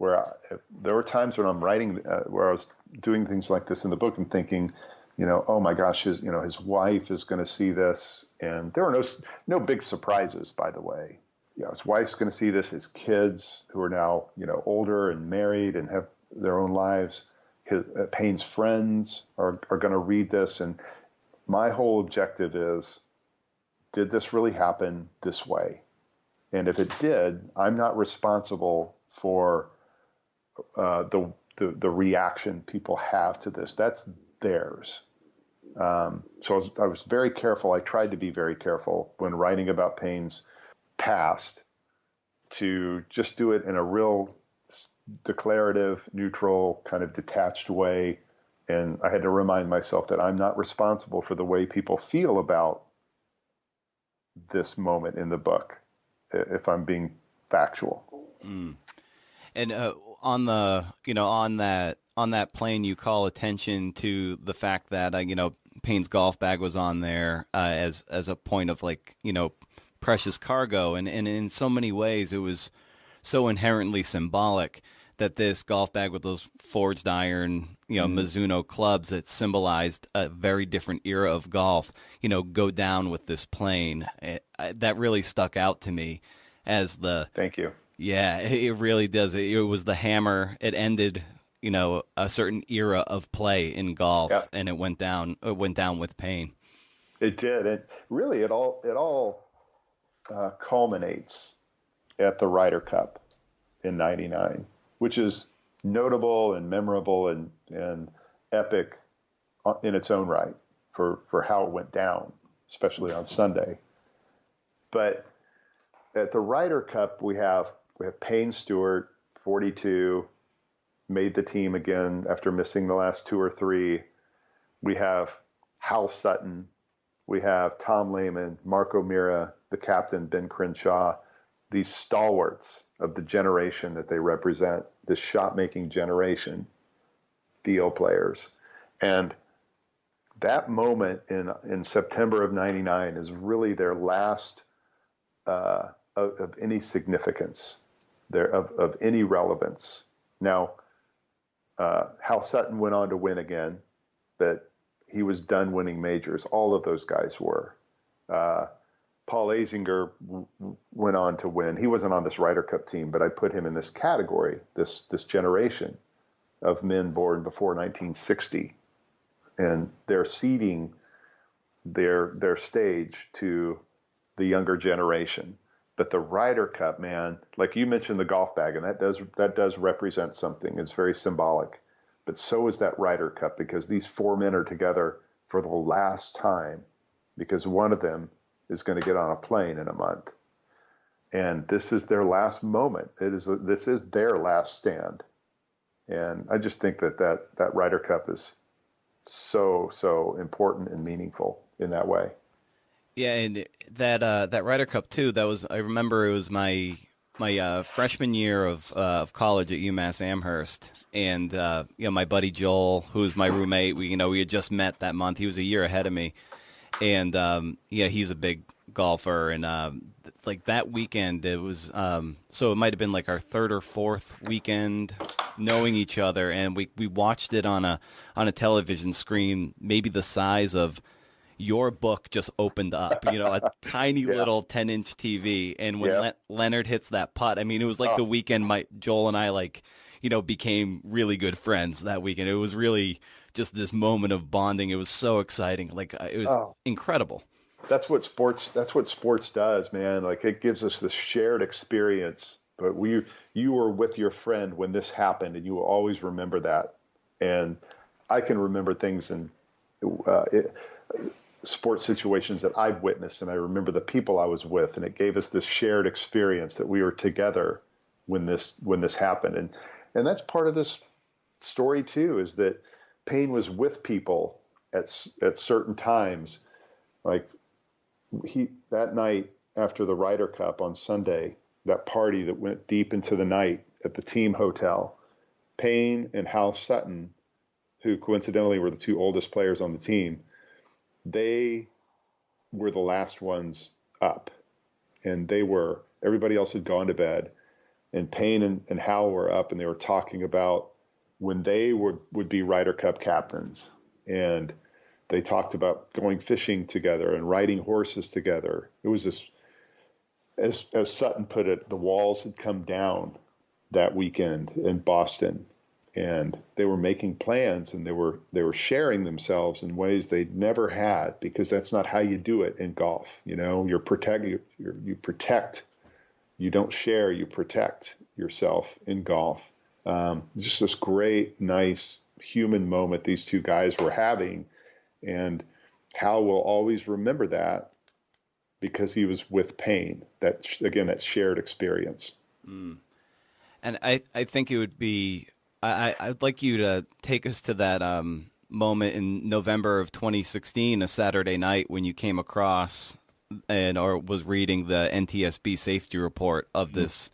Speaker 1: There were times when I'm writing where I was doing things like this in the book and thinking, oh my gosh, his wife is going to see this, and there were no big surprises, by the way. His wife's going to see this. His kids, who are now older and married and have their own lives, Payne's friends are going to read this, and my whole objective is, did this really happen this way? And if it did, I'm not responsible for the reaction people have to this. That's theirs. So I was very careful. I tried to be very careful when writing about Payne's past to just do it in a real declarative, neutral, kind of detached way. And I had to remind myself that I'm not responsible for the way people feel about this moment in the book, if I'm being factual.
Speaker 2: Mm. And on that plane, you call attention to the fact that Payne's golf bag was on there as a point of precious cargo, and in so many ways it was so inherently symbolic that this golf bag with those forged iron Mizuno clubs that symbolized a very different era of golf go down with this plane. That really stuck out to me as
Speaker 1: Thank you.
Speaker 2: Yeah, it really does. It was the hammer. It ended a certain era of play in golf. Yep. And it went down with Payne.
Speaker 1: It did. And really it all culminates at the Ryder Cup in '99, which is notable and memorable and epic in its own right for how it went down, especially on Sunday. But at the Ryder Cup, we have Payne Stewart, 42, made the team again after missing the last two or three. We have Hal Sutton. We have Tom Lehman, Mark O'Meara, the captain, Ben Crenshaw, these stalwarts of the generation that they represent, this shot-making generation, field players. And that moment in September of '99 is really their last of any significance, of any relevance. Now, Hal Sutton went on to win again, but he was done winning majors. All of those guys were. Paul Azinger went on to win. He wasn't on this Ryder Cup team, but I put him in this category, this generation of men born before 1960. And they're ceding their stage to the younger generation. But the Ryder Cup, man, like you mentioned the golf bag, and that does represent something. It's very symbolic. but so is that Ryder Cup, because these four men are together for the last time, because one of them is going to get on a plane in a month. And this is their last moment. This is their last stand. And I just think that Ryder Cup is so important and meaningful in that way.
Speaker 2: Yeah, and that Ryder Cup too. I remember it was my freshman year of college at UMass Amherst, and my buddy Joel, who was my roommate, we had just met that month. He was a year ahead of me, and he's a big golfer, and like that weekend it was so it might have been like our third or fourth weekend knowing each other, and we watched it on a television screen maybe the size of your book just opened up, a tiny little 10-inch TV. And when Leonard hits that putt, I mean, it was like the weekend Joel and I became really good friends that weekend. It was really just this moment of bonding. It was so exciting. Like it was incredible.
Speaker 1: That's what sports does, man. Like it gives us this shared experience, but you were with your friend when this happened, and you will always remember that. And I can remember things in sports situations that I've witnessed, and I remember the people I was with, and it gave us this shared experience that we were together when this happened. And that's part of this story too, is that Payne was with people at certain times. Like that night after the Ryder Cup on Sunday, that party that went deep into the night at the team hotel, Payne and Hal Sutton, who coincidentally were the two oldest players on the team, they were the last ones up, and everybody else had gone to bed, and Payne and Hal were up, and they were talking about when they would be Ryder Cup captains. And they talked about going fishing together and riding horses together. It was this, as Sutton put it, the walls had come down that weekend in Boston. And they were making plans, and they were sharing themselves in ways they'd never had, because that's not how you do it in golf. You protect, you don't share, you protect yourself in golf. Just this great, nice human moment these two guys were having, and Hal will always remember that because he was with Payne. That shared experience.
Speaker 2: And I think it would be. I'd like you to take us to that moment in November of 2016, a Saturday night, when you came across or was reading the NTSB safety report of this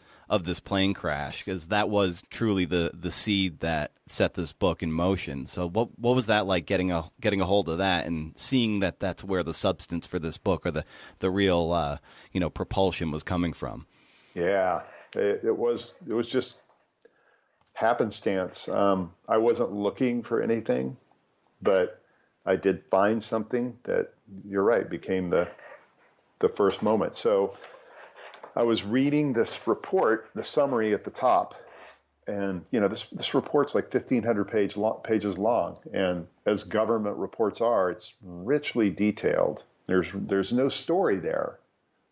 Speaker 2: plane crash, because that was truly the seed that set this book in motion. So what was that like, getting a hold of that and seeing that that's where the substance for this book, or the real propulsion was coming from?
Speaker 1: Yeah, it was just happenstance. I wasn't looking for anything, but I did find something that, you're right, became the first moment. So I was reading this report, the summary at the top, and this report's like 1,500 pages long, and as government reports are, it's richly detailed. There's no story there,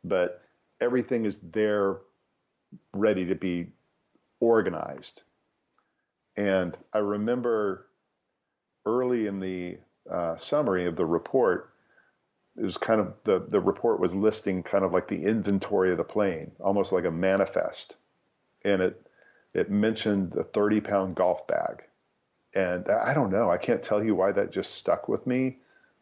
Speaker 1: but everything is there, ready to be organized. And I remember early in the summary of the report, it was kind of the report was listing kind of like the inventory of the plane, almost like a manifest. And it mentioned the 30-pound golf bag. And I don't know, I can't tell you why that just stuck with me,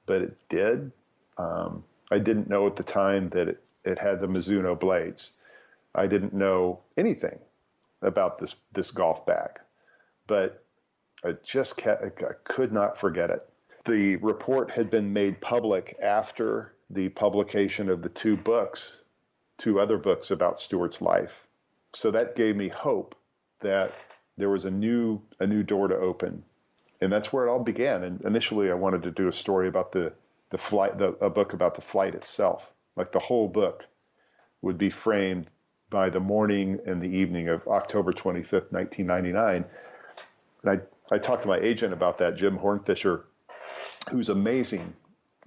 Speaker 1: but it did. I didn't know at the time that it had the Mizuno blades. I didn't know anything about this golf bag. But I could not forget it. The report had been made public after the publication of the two other books about Stewart's life. So that gave me hope that there was a new door to open. And that's where it all began. And initially I wanted to do a story about the flight, a book about the flight itself. Like the whole book would be framed by the morning and the evening of October 25th, 1999. And I talked to my agent about that, Jim Hornfischer, who's amazing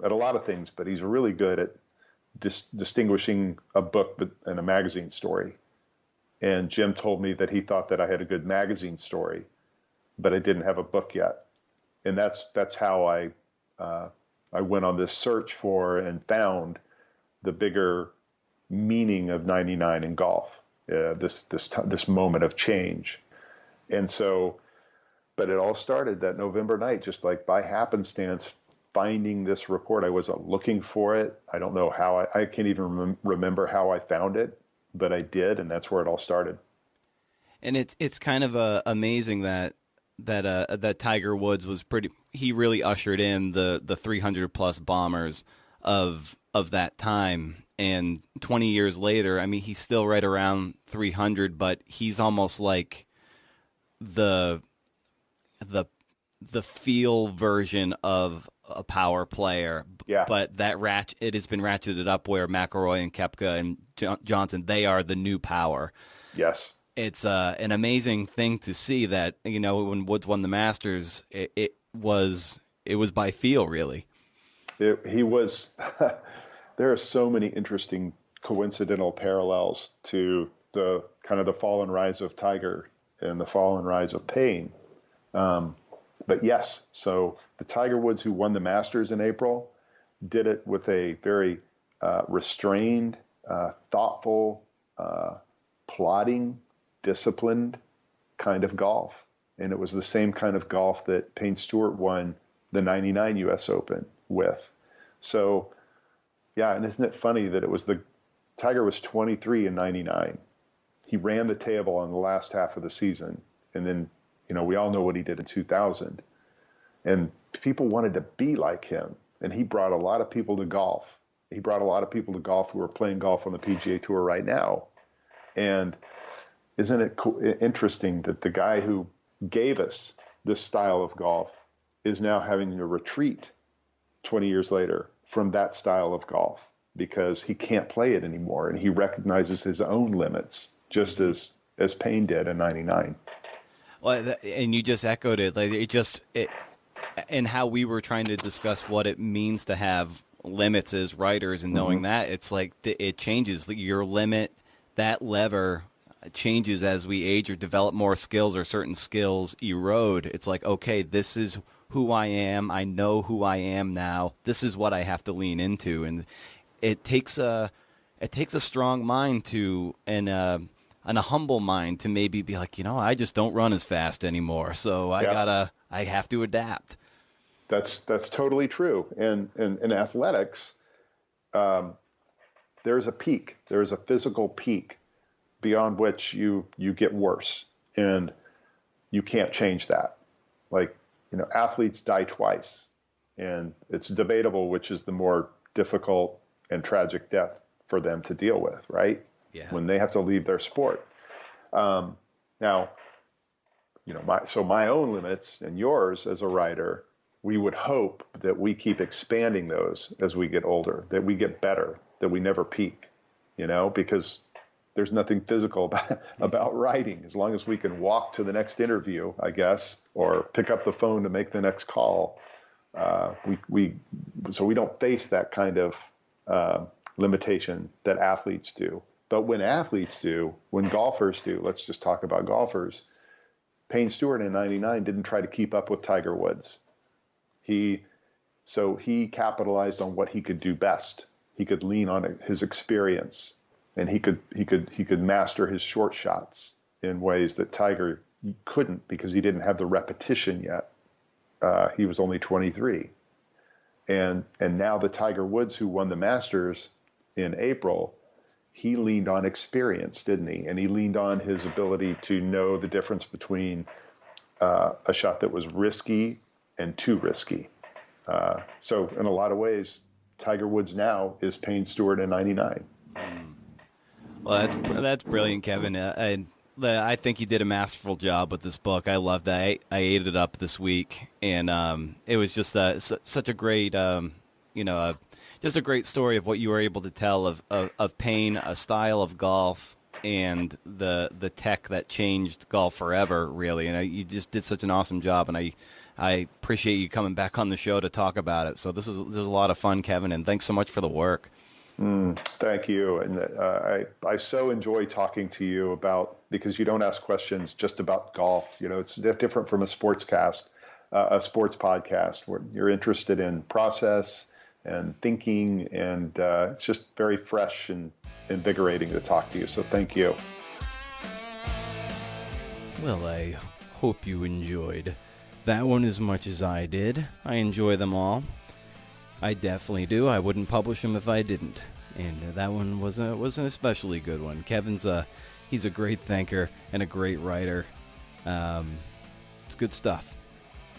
Speaker 1: at a lot of things, but he's really good at distinguishing a book and a magazine story. And Jim told me that he thought that I had a good magazine story, but I didn't have a book yet. And that's how I went on this search for and found the bigger meaning of 99 in golf, this moment of change. And so, but it all started that November night, just like by happenstance, finding this report. I wasn't looking for it. I don't know how I can't even remember how I found it, but I did, and that's where it all started.
Speaker 2: And it's kind of amazing that Tiger Woods was he really ushered in the 300 plus bombers of that time. And 20 years later, I mean, he's still right around 300, but he's almost like the feel version of a power player.
Speaker 1: Yeah.
Speaker 2: But it has been ratcheted up where McIlroy and Koepka and Johnson, they are the new power.
Speaker 1: Yes.
Speaker 2: It's an amazing thing to see that, when Woods won the Masters, it was by feel, really.
Speaker 1: He was. There are so many interesting coincidental parallels to the kind of the fall and rise of Tiger and the fall and rise of Payne. But yes, so the Tiger Woods who won the Masters in April did it with a very restrained, thoughtful, plodding, disciplined kind of golf. And it was the same kind of golf that Payne Stewart won the 99 U.S. Open with. So, yeah, and isn't it funny that Tiger was 23 in 99. He ran the table on the last half of the season. And then, we all know what he did in 2000. And people wanted to be like him. And he brought a lot of people to golf. He brought a lot of people to golf who are playing golf on the PGA Tour right now. And isn't it interesting that the guy who gave us this style of golf is now having to retreat 20 years later from that style of golf because he can't play it anymore, and he recognizes his own limits, just as Payne did in 99.
Speaker 2: Well, and you just echoed it. Like and how we were trying to discuss what it means to have limits as writers, and knowing that it's like it changes your limit. That lever changes as we age or develop more skills, or certain skills erode. It's like, okay, this is who I am. I know who I am now. This is what I have to lean into, and it takes a strong mind and a humble mind to maybe be like, I just don't run as fast anymore, so I have to adapt.
Speaker 1: That's totally true. And in athletics, there's a peak. There's a physical peak beyond which you get worse, and you can't change that. Like, athletes die twice, and it's debatable which is the more difficult and tragic death for them to deal with, right?
Speaker 2: Yeah.
Speaker 1: When they have to leave their sport. Now, my own limits and yours as a writer, we would hope that we keep expanding those as we get older, that we get better, that we never peak, because there's nothing physical about writing. As long as we can walk to the next interview, I guess, or pick up the phone to make the next call, so we don't face that kind of limitation that athletes do. But when golfers do, let's just talk about golfers. Payne Stewart in 99 didn't try to keep up with Tiger Woods. He capitalized on what he could do best. He could lean on his experience, and he could master his short shots in ways that Tiger couldn't because he didn't have the repetition yet. He was only 23. And now the Tiger Woods who won the Masters in April, he leaned on experience, didn't he? And he leaned on his ability to know the difference between a shot that was risky and too risky. So in a lot of ways, Tiger Woods now is Payne Stewart in 99.
Speaker 2: Well, that's brilliant, Kevin. I think you did a masterful job with this book. I loved that. I ate it up this week, and it was just such a great, just a great story of what you were able to tell of Payne, a style of golf, and the tech that changed golf forever, really. And you just did such an awesome job, and I appreciate you coming back on the show to talk about it. So this is a lot of fun, Kevin, and thanks so much for the work.
Speaker 1: Thank you. And I so enjoy talking to you because you don't ask questions just about golf. It's different from a sports podcast where you're interested in process and thinking, and it's just very fresh and invigorating to talk to you. So thank you.
Speaker 2: Well, I hope you enjoyed that one as much as I did. I enjoy them all. I definitely do. I wouldn't publish them if I didn't. And that one was an especially good one. Kevin's he's a great thinker and a great writer. It's good stuff.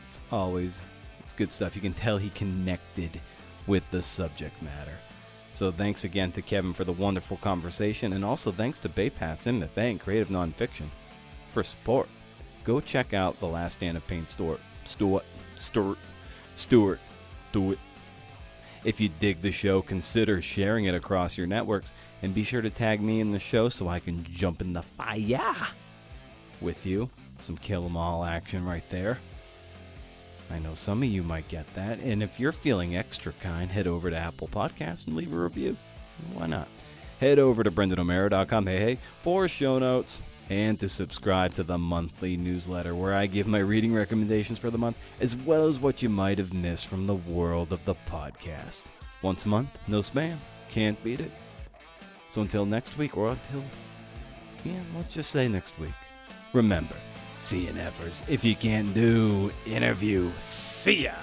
Speaker 2: It's good stuff. You can tell he connected with the subject matter. So thanks again to Kevin for the wonderful conversation, and also thanks to Baypaths MFA and Creative Nonfiction for support. Go check out The Last Stand of Payne Stewart. Do it. If you dig the show, consider sharing it across your networks, and be sure to tag me in the show so I can jump in the fire with you. Some kill 'em all action right there. I know some of you might get that, and if you're feeling extra kind, head over to Apple Podcasts and leave a review. Why not? Head over to BrendanO'Mara.com for show notes, and to subscribe to the monthly newsletter where I give my reading recommendations for the month, as well as what you might have missed from the world of the podcast. Once a month, no spam. Can't beat it. So until next week, let's just say next week. Remember, CNFers, if you can't do interview, see ya!